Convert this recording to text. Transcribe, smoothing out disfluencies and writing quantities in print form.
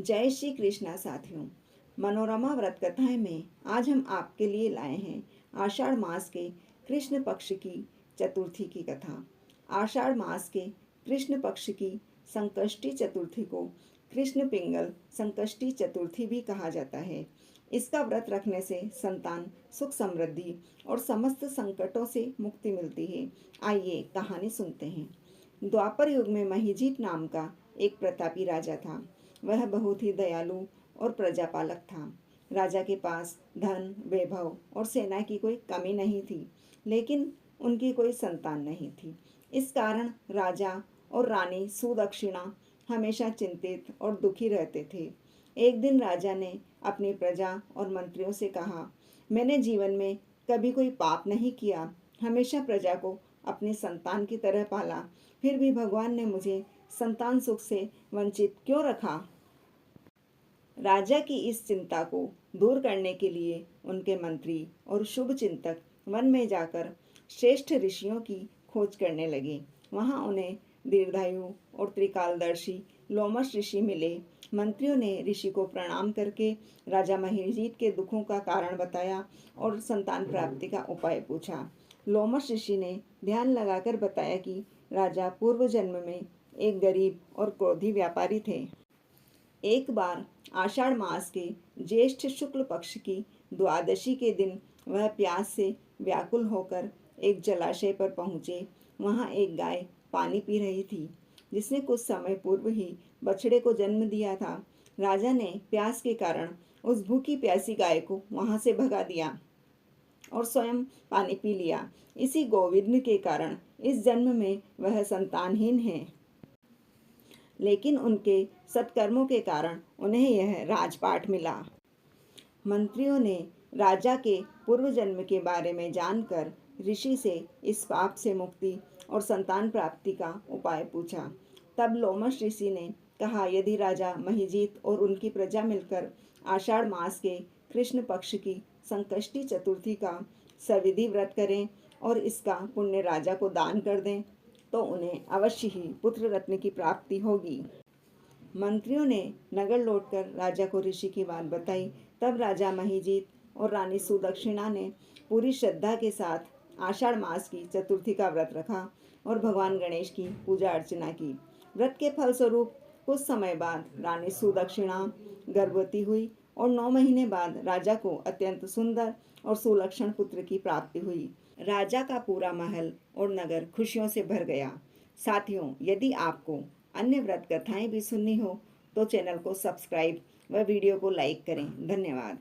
जय श्री कृष्णा साथियों। मनोरमा व्रत कथाएं में आज हम आपके लिए लाए हैं आषाढ़ मास के कृष्ण पक्ष की चतुर्थी की कथा। आषाढ़ मास के कृष्ण पक्ष की संकष्टी चतुर्थी को कृष्ण पिंगल संकष्टी चतुर्थी भी कहा जाता है। इसका व्रत रखने से संतान, सुख, समृद्धि और समस्त संकटों से मुक्ति मिलती है। आइए कहानी सुनते हैं। द्वापर युग में महीजीत नाम का एक प्रतापी राजा था। वह बहुत ही दयालु और प्रजापालक था। राजा के पास धन, वैभव और सेना की कोई कमी नहीं थी, लेकिन उनकी कोई संतान नहीं थी। इस कारण राजा और रानी सुदक्षिणा हमेशा चिंतित और दुखी रहते थे। एक दिन राजा ने अपनी प्रजा और मंत्रियों से कहा, मैंने जीवन में कभी कोई पाप नहीं किया, हमेशा प्रजा को अपनी संतान की तरह पाला, फिर भी भगवान ने मुझे संतान सुख से वंचित क्यों रखा। राजा की इस चिंता को दूर करने के लिए उनके मंत्री और शुभ चिंतक वन में जाकर श्रेष्ठ ऋषियों की खोज करने लगे। वहां उन्हें दीर्घायु और त्रिकालदर्शी लोमश ऋषि मिले। मंत्रियों ने ऋषि को प्रणाम करके राजा महीजीत के दुखों का कारण बताया और संतान प्राप्ति का उपाय पूछा। लोमश ऋषि ने ध्यान लगाकर बताया कि राजा पूर्व जन्म में एक गरीब और क्रोधी व्यापारी थे। एक बार आषाढ़ मास के ज्येष्ठ शुक्ल पक्ष की द्वादशी के दिन वह प्यास से व्याकुल होकर एक जलाशय पर पहुँचे। वहाँ एक गाय पानी पी रही थी, जिसने कुछ समय पूर्व ही बछड़े को जन्म दिया था। राजा ने प्यास के कारण उस भूखी प्यासी गाय को वहाँ से भगा दिया और स्वयं पानी पी लिया। इसी गोविंद के कारण इस जन्म में वह संतानहीन है, लेकिन उनके सत्कर्मों के कारण उन्हें यह राजपाट मिला। मंत्रियों ने राजा के पूर्व जन्म के बारे में जानकर ऋषि से इस पाप से मुक्ति और संतान प्राप्ति का उपाय पूछा। तब लोमश ऋषि ने कहा, यदि राजा महीजीत और उनकी प्रजा मिलकर आषाढ़ मास के कृष्ण पक्ष की संकष्टी चतुर्थी का सविधि व्रत करें और इसका पुण्य राजा को दान कर दें, तो उन्हें अवश्य ही पुत्र रत्न की प्राप्ति होगी। मंत्रियों ने नगर लौटकर राजा को ऋषि की बात बताई। तब राजा महीजीत और रानी सुदक्षिणा ने पूरी श्रद्धा के साथ आषाढ़ मास की चतुर्थी का व्रत रखा और भगवान गणेश की पूजा अर्चना की। व्रत के फलस्वरूप कुछ समय बाद रानी सुदक्षिणा गर्भवती हुई और 9 महीने बाद राजा को अत्यंत सुंदर और सुलक्षण पुत्र की प्राप्ति हुई। राजा का पूरा महल और नगर खुशियों से भर गया। साथियों, यदि आपको अन्य व्रत कथाएं भी सुननी हो तो चैनल को सब्सक्राइब व वीडियो को लाइक करें। धन्यवाद।